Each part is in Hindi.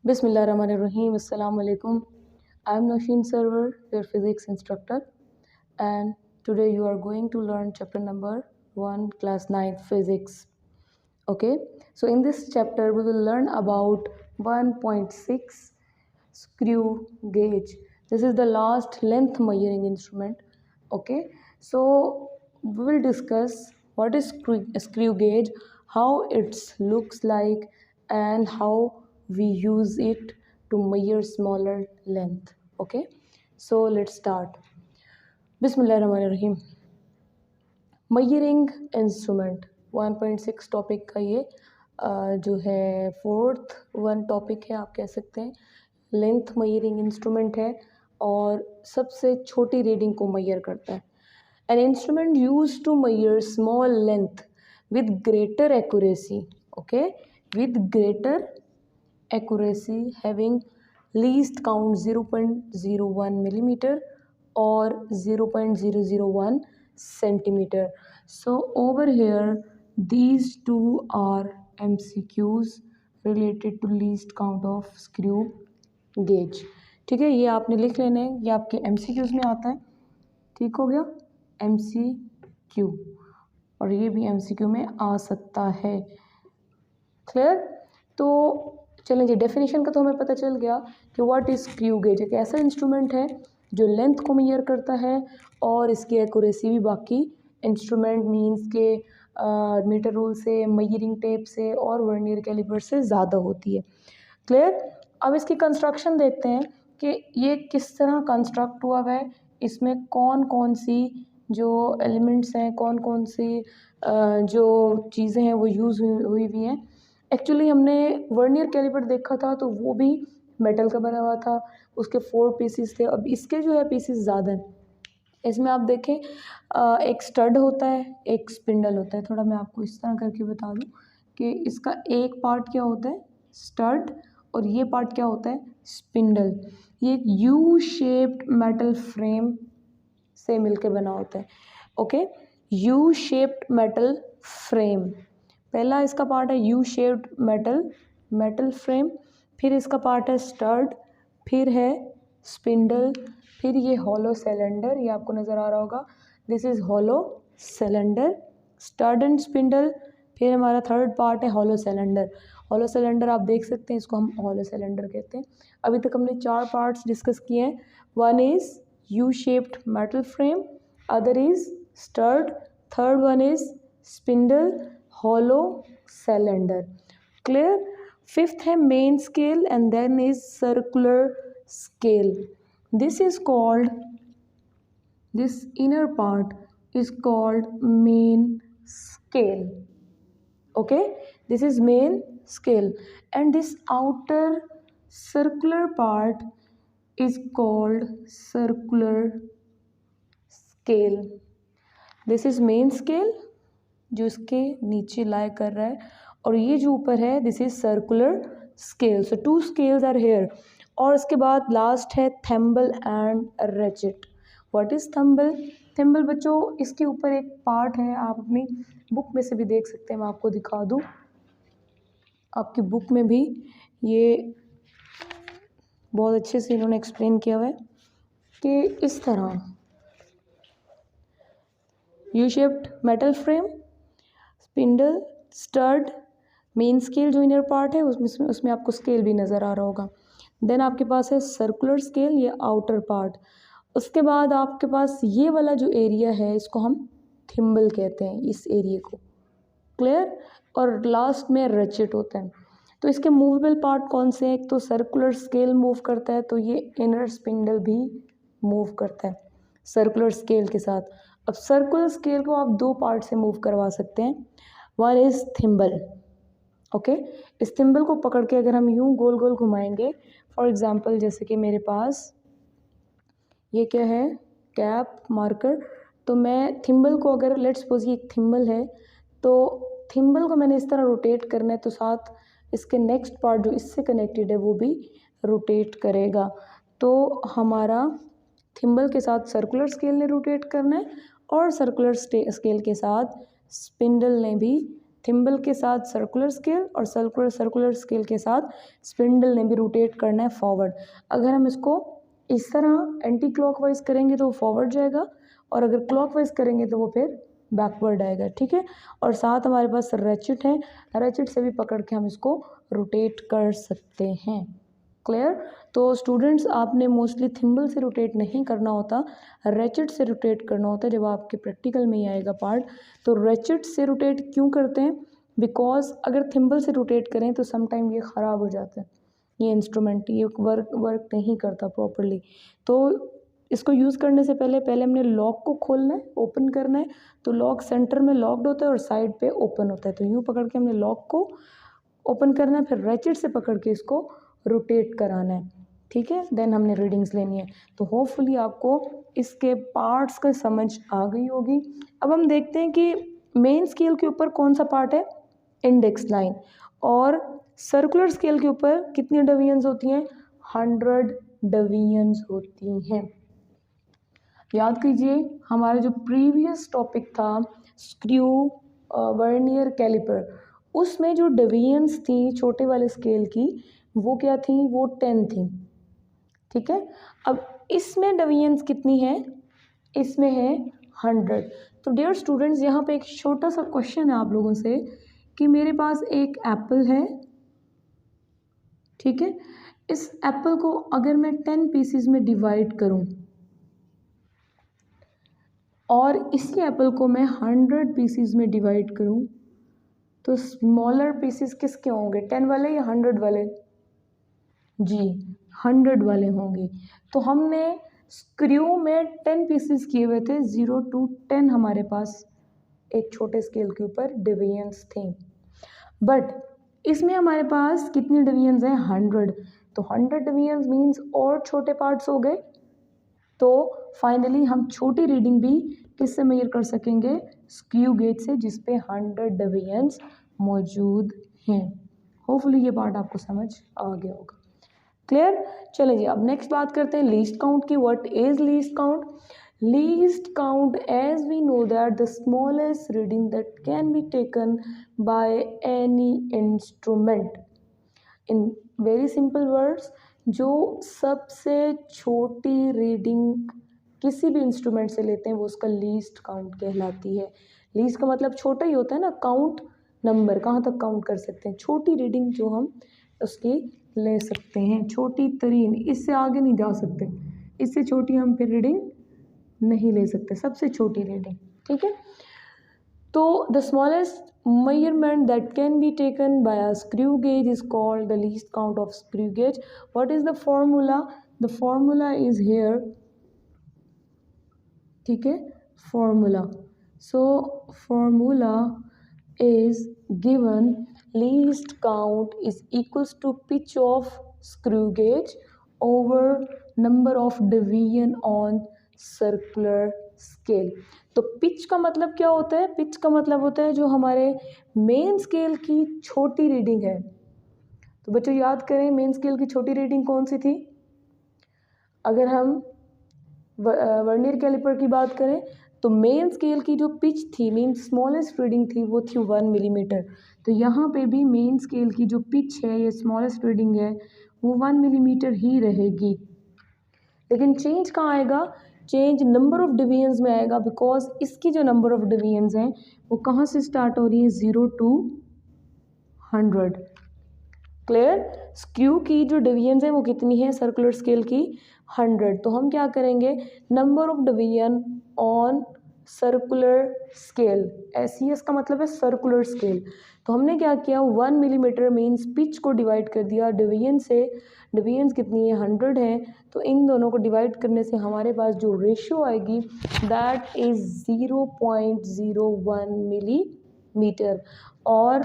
Bismillahirrahmanirrahim. Assalamu alaikum. I am Nashin Sarwar, your physics instructor, and today you are going to learn chapter number 1, class 9 physics. Okay, so in this chapter we will learn about 1.6 screw gauge. This is the last length measuring instrument. Okay, so we will discuss what is screw gauge, how it looks like, and how we use it to measure smaller length. Okay, so let's start. Bismillahirrahmanirrahim. Measuring instrument 1.6 topic का ये जो है फोर्थ वन टॉपिक है, आप कह सकते हैं। लेंथ मेजरिंग इंस्ट्रूमेंट है और सबसे छोटी रीडिंग को मेजर करता है। An instrument use to measure small length with greater accuracy, okay, with greater accuracy having least count 0.01 millimeter or 0.001 centimeter. So over here these two are MCQs related to least count of screw gauge. ठीक है, ये आपने लिख लेना है, ये आपके MCQs में आता है। ठीक हो गया, MCQ, और ये भी MCQ में आ सकता है। क्लियर? तो चलें जी, डेफिनेशन का तो हमें पता चल गया कि व्हाट इज़ स्क्रू गेज। एक ऐसा इंस्ट्रूमेंट है जो लेंथ को मेजर करता है और इसकी एक्यूरेसी भी बाकी इंस्ट्रूमेंट मींस के मीटर रूल से, मेजरिंग टेप से और वर्नियर कैलिपर से ज़्यादा होती है। क्लियर? अब इसकी कंस्ट्रक्शन देखते हैं कि ये किस तरह कंस्ट्रक्ट हुआ है, इसमें कौन कौन सी जो एलिमेंट्स हैं, कौन कौन सी जो चीज़ें हैं वो यूज़ हुई हुई हैं। एक्चुअली हमने वर्नियर कैलिपर देखा था तो वो भी मेटल का बना हुआ था, उसके 4 पीसीस थे। अब इसके जो है पीसीस ज़्यादा हैं। इसमें आप देखें एक स्टड होता है, एक स्पिंडल होता है। थोड़ा मैं आपको इस तरह करके बता दूं कि इसका एक पार्ट क्या होता है, स्टड, और ये पार्ट क्या होता है, स्पिंडल। ये एक यू शेप्ड मेटल फ्रेम से मिलके बना होता है। Okay, U shaped metal frame, पहला इसका पार्ट है यू शेप्ड मेटल फ्रेम, फिर इसका पार्ट है स्टड, फिर है स्पिंडल, फिर ये हॉलो सिलेंडर, ये आपको नज़र आ रहा होगा, this is hollow cylinder, stud and spindle. फिर हमारा थर्ड पार्ट है हॉलो सिलेंडर। हॉलो सिलेंडर आप देख सकते हैं, इसको हम हॉलो सिलेंडर कहते हैं। अभी तक हमने 4 पार्ट्स डिस्कस किए हैं। One is U shaped metal frame, other is stud, third one is spindle, hollow cylinder. Clear? Fifth है main scale and then is circular scale. This inner part is called main scale. Okay, this is main scale, and this outer circular part is called circular scale. This is main scale जो इसके नीचे लाई कर रहा है, और ये जो ऊपर है this is circular scale. So 2 scales are here. और इसके बाद लास्ट है thimble and ratchet. What is thimble? Thimble बच्चों इसके ऊपर एक पार्ट है, आप अपनी बुक में से भी देख सकते हैं, मैं आपको दिखा दूँ, आपकी बुक में भी ये बहुत अच्छे से इन्होंने एक्सप्लेन किया हुआ है कि इस तरह U shaped metal frame, spindle, stud, main scale जो इनर पार्ट है उसमें आपको स्केल भी नज़र आ रहा होगा। देन आपके पास है सर्कुलर स्केल, ये आउटर पार्ट। उसके बाद आपके पास ये वाला जो एरिया है इसको हम थिम्बल कहते हैं, इस एरिया को। क्लियर? और लास्ट में रेचेट होता है। तो इसके मूवेबल पार्ट कौन से हैं? एक तो सर्कुलर स्केल मूव करता है, तो ये इनर स्पिंडल भी मूव करता है सर्कुलर स्केल के साथ। अब सर्कुलर स्केल को आप 2 पार्ट से मूव करवा सकते हैं। One is thimble. ओके, इस थिम्बल को पकड़ के अगर हम यूं गोल गोल घुमाएंगे, फॉर एग्जांपल जैसे कि मेरे पास ये क्या है, कैप मार्कर, तो मैं थिम्बल को अगर लेट्स सपोज ये एक थिम्बल है, तो थिम्बल को मैंने इस तरह रोटेट करना है, तो साथ इसके नेक्स्ट पार्ट जो इससे कनेक्टेड है वो भी रोटेट करेगा। तो हमारा थिम्बल के साथ सर्कुलर स्केल ने रोटेट करना है और सर्कुलर स्केल के साथ स्पिंडल ने भी थिम्बल के साथ सर्कुलर स्केल और सर्कुलर स्केल के साथ स्पिंडल ने भी रोटेट करना है फॉरवर्ड। अगर हम इसको इस तरह एंटी क्लॉकवाइज करेंगे तो वो फॉरवर्ड जाएगा, और अगर क्लॉकवाइज करेंगे तो वो फिर बैकवर्ड आएगा, ठीक है। और साथ हमारे पास रैचेट है, रैचेट से भी पकड़ के हम इसको रोटेट कर सकते हैं। क्लियर। तो स्टूडेंट्स, आपने मोस्टली थिम्बल से रोटेट नहीं करना होता, रैचेट से रोटेट करना होता है जब आपके प्रैक्टिकल में ही आएगा पार्ट। तो रैचेट से रोटेट क्यों करते हैं? बिकॉज अगर थिम्बल से रोटेट करें तो समटाइम ये ख़राब हो जाता है, ये इंस्ट्रूमेंट ये वर्क नहीं करता प्रॉपरली। तो इसको यूज़ करने से पहले हमने लॉक को खोलना है, ओपन करना है। तो लॉक सेंटर में लॉक्ड होता है और साइड पे ओपन होता है, तो यूँ पकड़ के हमने लॉक को ओपन करना है, फिर रैचेट से पकड़ के इसको रोटेट कराना है, ठीक है। देन हमने रीडिंग्स लेनी है। तो होपफुली आपको इसके पार्ट्स का समझ आ गई होगी। अब हम देखते हैं कि मेन स्केल के ऊपर कौन सा पार्ट है, इंडेक्स लाइन, और सर्कुलर स्केल के ऊपर कितनी डिवीजन्स होती हैं, 100 डिवीजन्स होती हैं। याद कीजिए हमारा जो प्रीवियस टॉपिक था स्क्रू वर्नियर कैलिपर, उसमें जो डिवीजन्स थी छोटे वाले स्केल की वो क्या थी, वो 10 थी, ठीक है। अब इसमें डिवीजन्स कितनी है, इसमें है 100। तो डियर स्टूडेंट्स, यहाँ पे एक छोटा सा क्वेश्चन है आप लोगों से कि मेरे पास एक एप्पल है, ठीक है। इस एप्पल को अगर मैं 10 पीसेस में डिवाइड करूं और इसी एप्पल को मैं 100 पीसेस में डिवाइड करूं, तो स्मॉलर पीसेस किसके होंगे, 10 वाले या 100 वाले? जी, 100 वाले होंगे। तो हमने स्क्रू में 10 पीसेस किए हुए थे, 0 to 10 हमारे पास एक छोटे स्केल के ऊपर डिवीजन्स थे, बट इसमें हमारे पास कितनी डिवीजन्स हैं, 100। तो 100 डिवीजन्स मीन्स और छोटे पार्ट्स हो गए। तो फाइनली हम छोटी रीडिंग भी किससे मेजर कर सकेंगे, स्क्रू गेज से, जिस पे 100 डिवीजन्स मौजूद हैं। होपफुली ये पार्ट आपको समझ आ गया होगा। क्लियर। चलिए अब नेक्स्ट बात करते हैं लीस्ट काउंट की। What is least count? Least count, as we know that the smallest reading that can be taken by any instrument. In very simple words, जो सबसे छोटी रीडिंग किसी भी इंस्ट्रूमेंट से लेते हैं वो उसका लीस्ट काउंट कहलाती है। लीस्ट का मतलब छोटा ही होता है ना, काउंट नंबर, कहाँ तक काउंट कर सकते हैं, छोटी रीडिंग जो हम उसकी ले सकते हैं, छोटी तरीन, इससे आगे नहीं जा सकते, इससे छोटी हम फिर रीडिंग नहीं ले सकते, सबसे छोटी रीडिंग, ठीक है। तो the smallest measurement that can be taken by a screw gauge is called the least count of screw gauge. What is the formula? The formula is here, ठीक है, formula. So formula is given, least count is equals to pitch of screw gauge over number of division on circular scale. तो पिच का मतलब क्या होता है, पिच का मतलब होता है जो हमारे मेन स्केल की छोटी रीडिंग है। तो बच्चों याद करें मेन स्केल की छोटी रीडिंग कौन सी थी। अगर हम वर्नियर कैलिपर की बात करें तो मेन स्केल की जो पिच थी, मीन स्मॉलेस्ट रीडिंग थी, वो थी 1 मिलीमीटर। तो यहाँ पे भी मेन स्केल की जो पिच है, ये स्मॉलेस्ट रीडिंग है, वो 1 मिलीमीटर ही रहेगी। लेकिन चेंज कहाँ आएगा, चेंज नंबर ऑफ डिवीजन्स में आएगा, बिकॉज इसकी जो नंबर ऑफ डिवीजन्स हैं वो कहाँ से स्टार्ट हो रही है, 0 to 100। क्लियर। स्क्रू की जो डिवीजन्स हैं वो कितनी है सर्कुलर स्केल की, 100। तो हम क्या करेंगे, number of division on circular scale, SES का मतलब है सर्कुलर स्केल। तो हमने क्या किया, 1 मिलीमीटर मीन्स पिच को डिवाइड कर दिया डिवीजन से, डिवीजन्स कितनी है, 100 है। तो इन दोनों को डिवाइड करने से हमारे पास जो रेशियो आएगी दैट इज़ 0.01 मिलीमीटर। और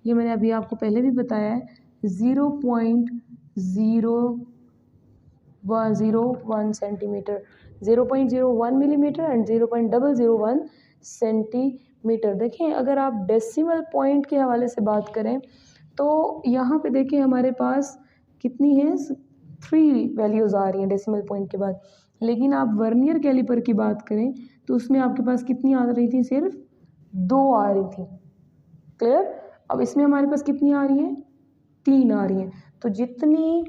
ये मैंने अभी आपको पहले भी बताया है, 0.001 सेंटीमीटर, 0.01 मिलीमीटर एंड 0.001 सेंटीमीटर। देखें अगर आप डेसिमल पॉइंट के हवाले से बात करें तो यहाँ पे देखिए हमारे पास कितनी है, 3 वैल्यूज़ आ रही हैं डेसिमल पॉइंट के बाद। लेकिन आप वर्नियर कैलिपर की बात करें तो उसमें आपके पास कितनी आ रही थी, सिर्फ 2 आ रही थी, क्लियर। अब इसमें हमारे पास कितनी आ रही है, 3 आ रही हैं। तो जितनी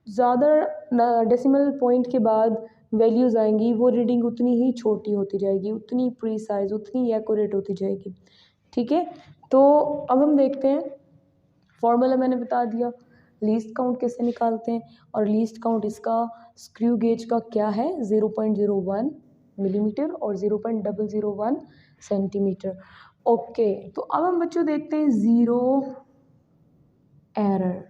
ज़्यादा डेसिमल पॉइंट के बाद वैल्यूज़ आएंगी वो रीडिंग उतनी ही छोटी होती जाएगी, उतनी प्रीसाइज, उतनी एक्यूरेट होती जाएगी। ठीक है, तो अब हम देखते हैं फॉर्मूला मैंने बता दिया, लीस्ट काउंट कैसे निकालते हैं, और लीस्ट काउंट इसका स्क्रू गेज का क्या है 0.01 मिलीमीटर और 0.001 सेंटीमीटर। ओके, तो अब हम बच्चों देखते हैं ज़ीरो एरर।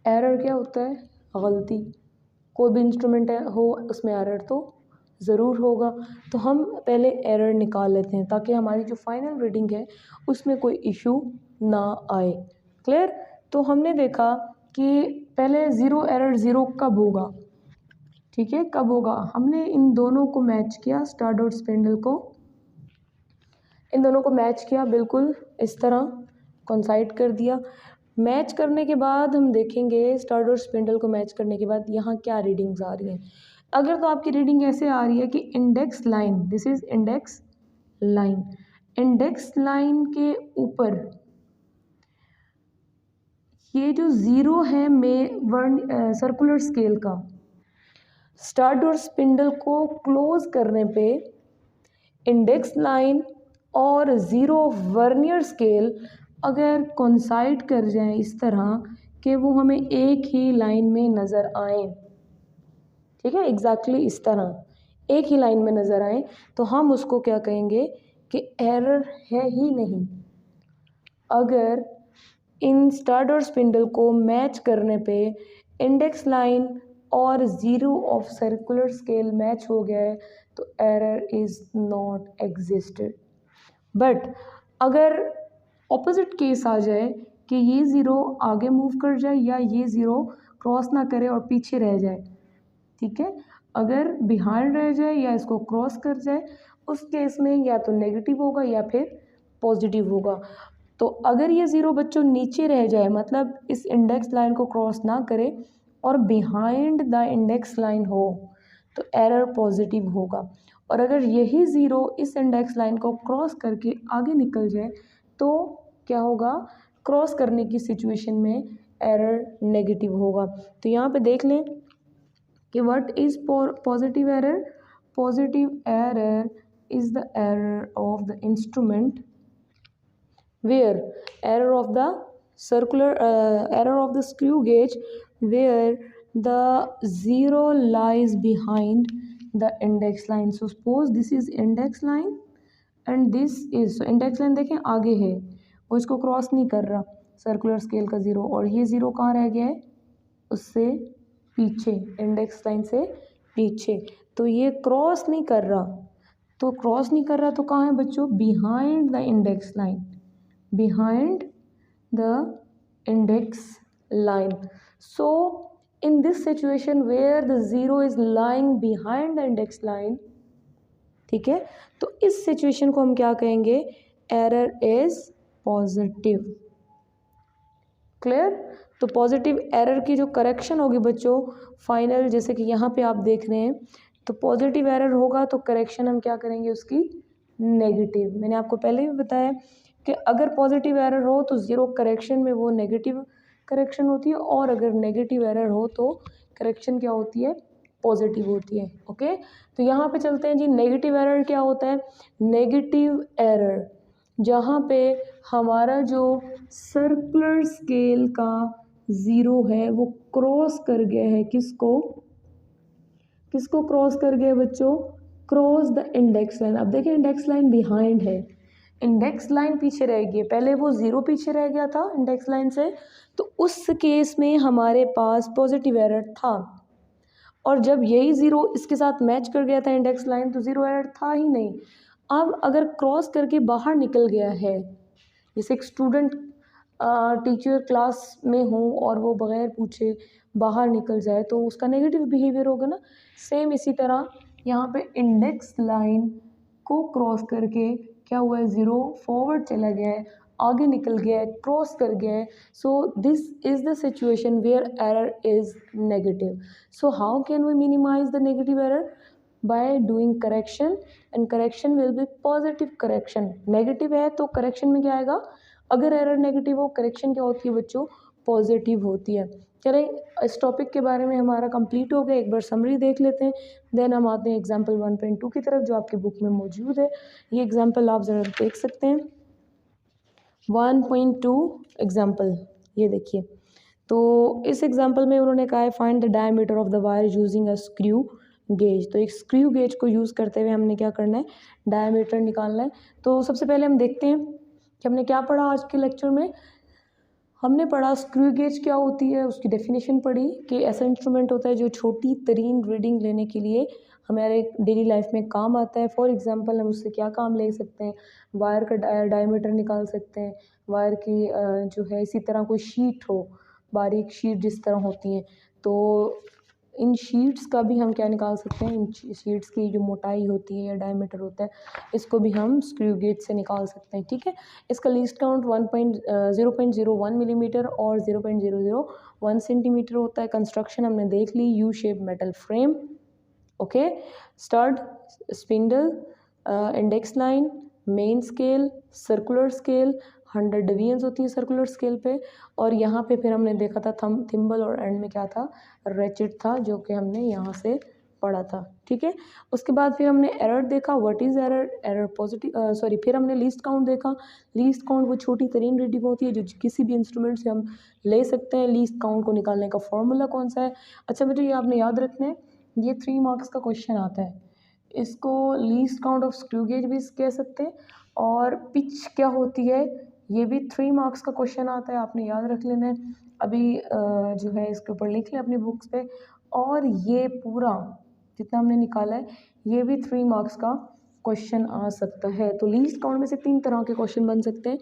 एरर क्या होता है, गलती। कोई भी इंस्ट्रूमेंट हो उसमें एरर तो ज़रूर होगा। तो हम पहले एरर निकाल लेते हैं ताकि हमारी जो फाइनल रीडिंग है उसमें कोई इशू ना आए। क्लियर। तो हमने देखा कि पहले ज़ीरो एरर ज़ीरो कब होगा, ठीक है, कब होगा, हमने इन दोनों को मैच किया, स्टार्ट और स्पिंडल को, इन दोनों को मैच किया, बिल्कुल इस तरह कॉन्साइड कर दिया। मैच करने के बाद हम देखेंगे, स्टार्ट और स्पिंडल को मैच करने के बाद यहाँ क्या रीडिंग्स आ रही हैं। अगर तो आपकी रीडिंग ऐसे आ रही है कि index line, this is index line, index line के ऊपर ये जो ज़ीरो है में सर्कुलर स्केल का, स्टार्ट और स्पिंडल को क्लोज करने पे इंडेक्स लाइन और ज़ीरो वर्नियर स्केल अगर कोइंसाइड कर जाए इस तरह कि वो हमें एक ही लाइन में नज़र आए, ठीक है, एग्जैक्टली इस तरह एक ही लाइन में नज़र आए, तो हम उसको क्या कहेंगे कि एरर है ही नहीं। अगर इन स्टार्ट और स्पिंडल को मैच करने पे इंडेक्स लाइन और zero of circular scale match हो गया है तो error is not existed. But अगर ऑपोजिट केस आ जाए कि ये ज़ीरो आगे मूव कर जाए या ये ज़ीरो क्रॉस ना करे और पीछे रह जाए, ठीक है, अगर बिहाइंड रह जाए या इसको क्रॉस कर जाए, उस केस में या तो नेगेटिव होगा या फिर पॉजिटिव होगा। तो अगर ये ज़ीरो बच्चों नीचे रह जाए, मतलब इस इंडेक्स लाइन को क्रॉस ना करे और बिहाइंड द इंडेक्स लाइन हो, तो एरर पॉजिटिव होगा। और अगर यही ज़ीरो इस इंडेक्स लाइन को क्रॉस करके आगे निकल जाए तो क्या होगा, क्रॉस करने की सिचुएशन में एरर नेगेटिव होगा। तो यहाँ पे देख लें कि what is positive error. Positive error is the error of the instrument where error of the circular error of the screw gauge where the zero lies behind the index line. So suppose this is index line and this is, so index line देखें आगे है, वो इसको क्रॉस नहीं कर रहा सर्कुलर स्केल का ज़ीरो, और ये ज़ीरो कहाँ रह गया है, उससे पीछे, इंडेक्स लाइन से पीछे, तो ये क्रॉस नहीं कर रहा, तो क्रॉस नहीं कर रहा तो कहाँ है बच्चों, behind the index line, behind the index line. So in this situation where the zero is lying behind the index line, ठीक है, तो इस सिचुएशन को हम क्या कहेंगे, एरर इज पॉजिटिव। क्लियर। तो पॉजिटिव एरर की जो करेक्शन होगी बच्चों फाइनल, जैसे कि यहाँ पे आप देख रहे हैं, तो पॉजिटिव एरर होगा तो करेक्शन हम क्या करेंगे उसकी, नेगेटिव। मैंने आपको पहले भी बताया कि अगर पॉजिटिव एरर हो तो ज़ीरो करेक्शन में वो नेगेटिव करेक्शन होती है, और अगर नेगेटिव एरर हो तो करेक्शन क्या होती है, पॉजिटिव होती है। ओके, तो यहाँ पे चलते हैं जी, नेगेटिव एरर क्या होता है। नेगेटिव एरर जहाँ पे हमारा जो सर्कुलर स्केल का ज़ीरो है वो क्रॉस कर गया है, किसको किसको क्रॉस कर गया बच्चों, क्रॉस द इंडेक्स लाइन। अब देखिए इंडेक्स लाइन बिहाइंड है, इंडेक्स लाइन पीछे रह गई, पहले वो ज़ीरो पीछे रह गया था इंडेक्स लाइन से, तो उस केस में हमारे पास पॉजिटिव एरर था, और जब यही ज़ीरो इसके साथ मैच कर गया था इंडेक्स लाइन तो ज़ीरो एरर था ही नहीं। अब अगर क्रॉस करके बाहर निकल गया है, जैसे एक स्टूडेंट टीचर क्लास में हो और वो बग़ैर पूछे बाहर निकल जाए तो उसका नेगेटिव बिहेवियर होगा ना। सेम इसी तरह यहाँ पे इंडेक्स लाइन को क्रॉस करके क्या हुआ है, ज़ीरो फॉरवर्ड चला गया है, आगे निकल गया है, क्रॉस कर गया है। So this is the situation where error is negative. So how can we minimize the negative error, by doing correction, and correction will be positive correction. Negative है तो करेक्शन में क्या आएगा, अगर एरर नेगेटिव हो, करेक्शन क्या होती है बच्चों, पॉजिटिव होती है। चलें, इस टॉपिक के बारे में हमारा कंप्लीट हो गया, एक बार समरी देख लेते हैं, देन हम आते हैं एग्जाम्पल 1.2 की तरफ जो आपकी बुक में मौजूद है। ये एग्जाम्पल आप ज़रा देख सकते हैं। 1.2 एग्जाम्पल, ये देखिए। तो इस एग्जाम्पल में उन्होंने कहा है find the diameter of the wire using a screw gauge. तो एक स्क्रू गेज को यूज़ करते हुए हमने क्या करना है, डायमीटर निकालना है। तो सबसे पहले हम देखते हैं कि हमने क्या पढ़ा आज के लेक्चर में। हमने पढ़ा स्क्रू गेज क्या होती है, उसकी डेफिनेशन पढ़ी कि ऐसा इंस्ट्रूमेंट होता है जो छोटी तरीन रीडिंग लेने के लिए हमारे डेली लाइफ में काम आता है। फॉर एग्जांपल हम उससे क्या काम ले सकते हैं, वायर का डायमीटर निकाल सकते हैं, वायर की जो है इसी तरह कोई शीट हो, बारीक शीट जिस तरह होती हैं, तो इन शीट्स का भी हम क्या निकाल सकते हैं, इन शीट्स की जो मोटाई होती है या डायमीटर होता है, इसको भी हम स्क्रू गेज से निकाल सकते हैं। ठीक है, इसका लीस्ट काउंट 0.01 मिलीमीटर और 0.001 सेंटीमीटर होता है। कंस्ट्रक्शन हमने देख ली, U shape metal frame, okay, stud, spindle, index line, main scale, circular scale, 100 divisions होती है सर्कुलर स्केल पे, और यहाँ पे फिर हमने देखा था थिम्बल, और एंड में क्या था, रेचेट था, जो कि हमने यहाँ से पढ़ा था। ठीक है, उसके बाद फिर हमने एरर देखा, what is error, error positive sorry, फिर हमने लीस्ट काउंट देखा। लीस्ट काउंट वो छोटी तरीन रीडिंग होती है जो किसी भी इंस्ट्रूमेंट से हम ले सकते हैं। लीस्ट काउंट को निकालने का फॉर्मूला कौन सा है, अच्छा बेटा ये आपने याद रखना है, ये 3 मार्क्स का क्वेश्चन आता है। इसको least count of screw gauge भी कह सकते हैं, और पिच क्या होती है ये भी 3 मार्क्स का क्वेश्चन आता है, आपने याद रख लेना है। अभी जो है इसके ऊपर लिख लें अपनी बुक्स पे। और ये पूरा जितना हमने निकाला है ये भी 3 मार्क्स का क्वेश्चन आ सकता है। तो लीस्ट काउंट में से 3 तरह के क्वेश्चन बन सकते हैं।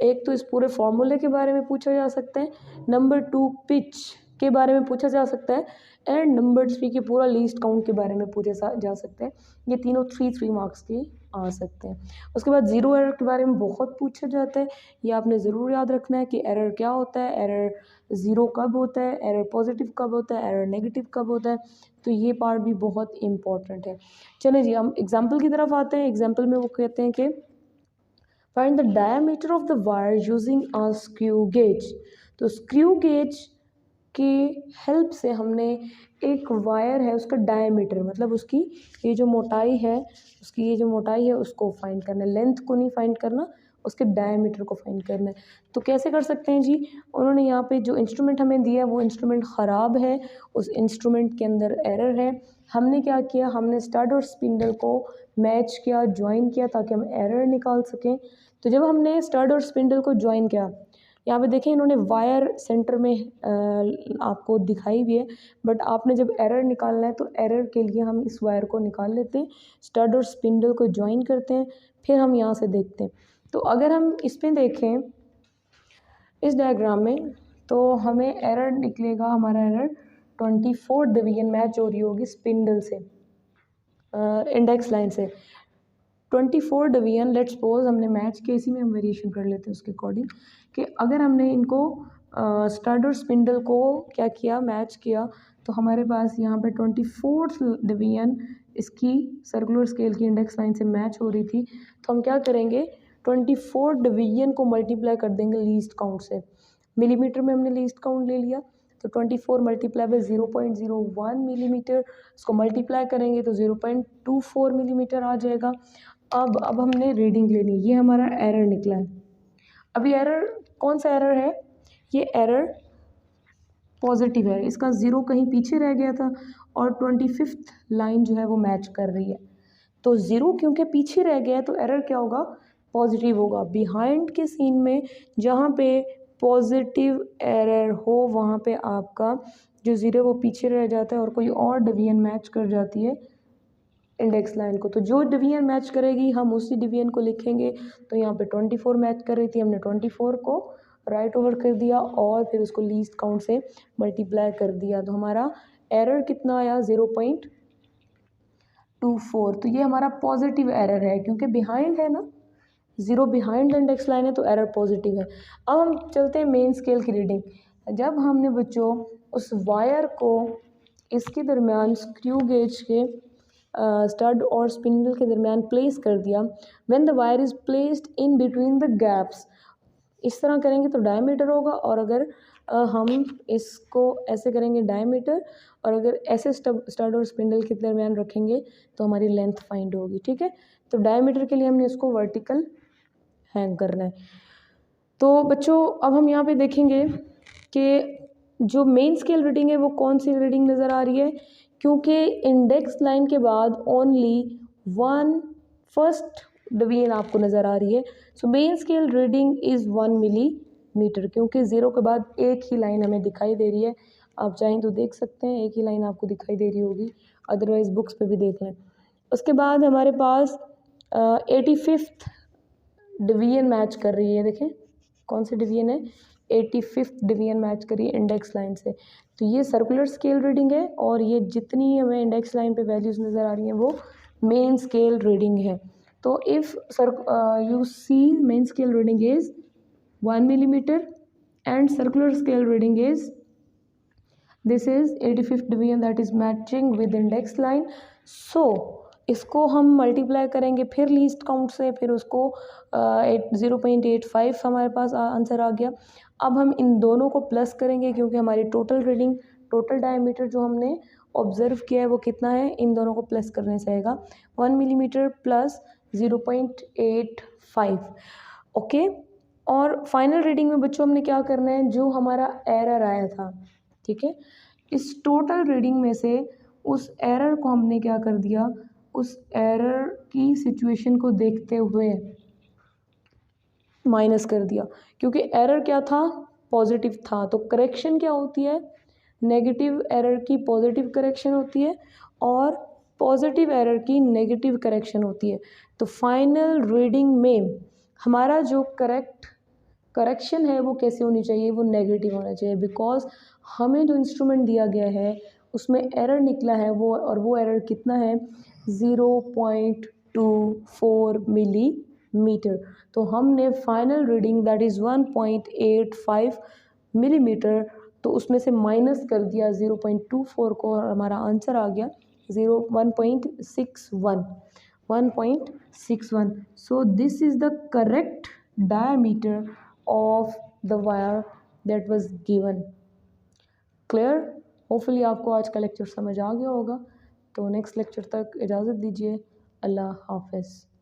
एक तो इस पूरे फॉर्मूले के बारे में पूछा जा सकता है, नंबर 2 पिच के बारे में पूछा जा सकता है, एंड नंबर 3 के पूरा लीस्ट काउंट के बारे में पूछे जा सकते हैं। ये तीनों 3 मार्क्स के आ सकते हैं। उसके बाद ज़ीरो एरर के बारे में बहुत पूछा जाता है, ये आपने ज़रूर याद रखना है कि एरर क्या होता है, एरर ज़ीरो कब होता है, एरर पॉजिटिव कब होता है, एरर नेगेटिव कब होता है। तो ये पार्ट भी बहुत इंपॉर्टेंट है। चलिए जी, हम एग्जाम्पल की तरफ आते हैं। एग्जाम्पल में वो कहते हैं कि find the diameter of the wire using a screw gauge. तो स्क्रू गेज की हेल्प से हमने एक वायर है उसका डायमीटर, मतलब उसकी ये जो मोटाई है, उसकी ये जो मोटाई है उसको फाइंड करना है, लेंथ को नहीं फाइंड करना, उसके डायमीटर को फाइंड करना है। तो कैसे कर सकते हैं जी, उन्होंने यहाँ पे जो इंस्ट्रूमेंट हमें दिया है वो इंस्ट्रूमेंट ख़राब है, उस इंस्ट्रूमेंट के अंदर एरर है। हमने क्या किया, हमने स्टड और स्पिंडल को मैच किया, ज्वाइन किया, ताकि हम एरर निकाल सकें। तो जब हमने स्टड और स्पिंडल को ज्वाइन किया, यहाँ पे देखें इन्होंने वायर सेंटर में आपको दिखाई भी है, बट आपने जब एरर निकालना है तो एरर के लिए हम इस वायर को निकाल लेते हैं, स्टड और स्पिंडल को ज्वाइन करते हैं, फिर हम यहाँ से देखते हैं। तो अगर हम इसमें देखें इस डायग्राम में, तो हमें एरर निकलेगा, हमारा एरर 24 डिवीजन मैच हो रही होगी स्पिंडल से, इंडेक्स लाइन से 24 डिवीजन। लेट्स सपोज हमने मैच किया, इसी में हम वेरिएशन कर लेते हैं उसके अकॉर्डिंग, कि अगर हमने इनको स्टड और स्पिंडल को क्या किया, मैच किया, तो हमारे पास यहाँ पे 24 डिवीजन इसकी सर्कुलर स्केल की इंडेक्स लाइन से मैच हो रही थी। तो हम क्या करेंगे, 24 डिवीजन को मल्टीप्लाई कर देंगे लीस्ट काउंट से। मिलीमीटर में हमने लीस्ट काउंट ले लिया, तो 24 मल्टीप्लाई बाई 0.01 मिलीमीटर, इसको मल्टीप्लाई करेंगे तो 0.24 मिलीमीटर आ जाएगा। अब हमने रीडिंग लेनी, ये हमारा एरर निकला है। अभी एरर कौन सा एरर है, ये एरर पॉजिटिव है, इसका ज़ीरो कहीं पीछे रह गया था और 25th लाइन जो है वो मैच कर रही है। तो ज़ीरो क्योंकि पीछे रह गया है तो एरर क्या होगा, पॉजिटिव होगा। बिहाइंड के सीन में जहाँ पे पॉजिटिव एरर हो वहाँ पे आपका जो ज़ीरो वो पीछे रह जाता है और कोई और डिवीजन मैच कर जाती है इंडेक्स लाइन को। तो जो डिवीजन मैच करेगी हम उसी डिवीजन को लिखेंगे। तो यहाँ पे 24 मैच कर रही थी, हमने 24 को राइट ओवर कर दिया और फिर उसको लीस्ट काउंट से मल्टीप्लाई कर दिया। तो हमारा एरर कितना आया, 0.24। तो ये हमारा पॉजिटिव एरर है क्योंकि बिहाइंड है ना, ज़ीरो बिहाइंड इंडेक्स लाइन है तो एरर पॉजिटिव है। अब हम चलते हैं मेन स्केल की रीडिंग। जब हमने बच्चों उस वायर को इसके दरमियान स्क्रू गेज के स्टड और स्पिंडल के दरमियान प्लेस कर दिया, when the wire is placed in between the gaps, इस तरह करेंगे तो डायमीटर होगा, और अगर हम इसको ऐसे करेंगे डायमीटर, और अगर ऐसे स्टड और स्पिंडल के दरमियान रखेंगे तो हमारी लेंथ फाइंड होगी। ठीक है, तो डायमीटर के लिए हमने इसको वर्टिकल हैंग करना है। तो बच्चों अब हम यहाँ पे देखेंगे कि जो मेन स्केल रीडिंग है वो कौन सी रीडिंग नज़र आ रही है, क्योंकि इंडेक्स लाइन के बाद ओनली वन फर्स्ट डिवीजन आपको नज़र आ रही है। So main scale reading is 1 millimetre, क्योंकि ज़ीरो के बाद एक ही लाइन हमें दिखाई दे रही है। आप चाहें तो देख सकते हैं, एक ही लाइन आपको दिखाई दे रही होगी, अदरवाइज़ बुक्स पे भी देख लें। उसके बाद हमारे पास 85th डिवीजन मैच कर रही है। देखें कौन सी डिवीजन है, 85th डिवीजन मैच करिए इंडेक्स लाइन से। तो ये सर्कुलर स्केल रीडिंग है, और ये जितनी हमें इंडेक्स लाइन पे वैल्यूज़ नज़र आ रही हैं वो मेन स्केल रीडिंग है। तो if you see main scale reading is 1 millimetre and circular scale reading is this is 85th division that is matching with index line. So इसको हम मल्टीप्लाई करेंगे फिर लीस्ट काउंट से, फिर उसको 0.85 हमारे पास आंसर आ गया। अब हम इन दोनों को प्लस करेंगे, क्योंकि हमारी टोटल रीडिंग, टोटल डायमीटर जो हमने ऑब्जर्व किया है वो कितना है, इन दोनों को प्लस करने से आएगा 1 मिलीमीटर प्लस 0.85। ओके, और फाइनल रीडिंग में बच्चों हमने क्या करना है, जो हमारा एरर आया था, ठीक है, इस टोटल रीडिंग में से उस एरर को हमने क्या कर दिया, उस एरर की सिचुएशन को देखते हुए माइनस कर दिया, क्योंकि एरर क्या था, पॉजिटिव था। तो करेक्शन क्या होती है, नेगेटिव एरर की पॉजिटिव करेक्शन होती है, और पॉजिटिव एरर की नेगेटिव करेक्शन होती है। तो फाइनल रीडिंग में हमारा जो करेक्शन है वो कैसे होनी चाहिए, वो नेगेटिव होना चाहिए, बिकॉज हमें जो इंस्ट्रूमेंट दिया गया है उसमें एरर निकला है वो, और वो एरर कितना है, 0.24 मिलीमीटर। तो हमने final reading that is 1.85 millimetre, तो उसमें से माइनस कर दिया 0.24 को, और हमारा आंसर आ गया 1.61। So this is the correct diameter of the wire that was given. Clear? Hopefully आपको आज का लेक्चर समझ आ गया होगा। तो नेक्स्ट लेक्चर तक इजाज़त दीजिए। अल्लाह हाफ़िज़।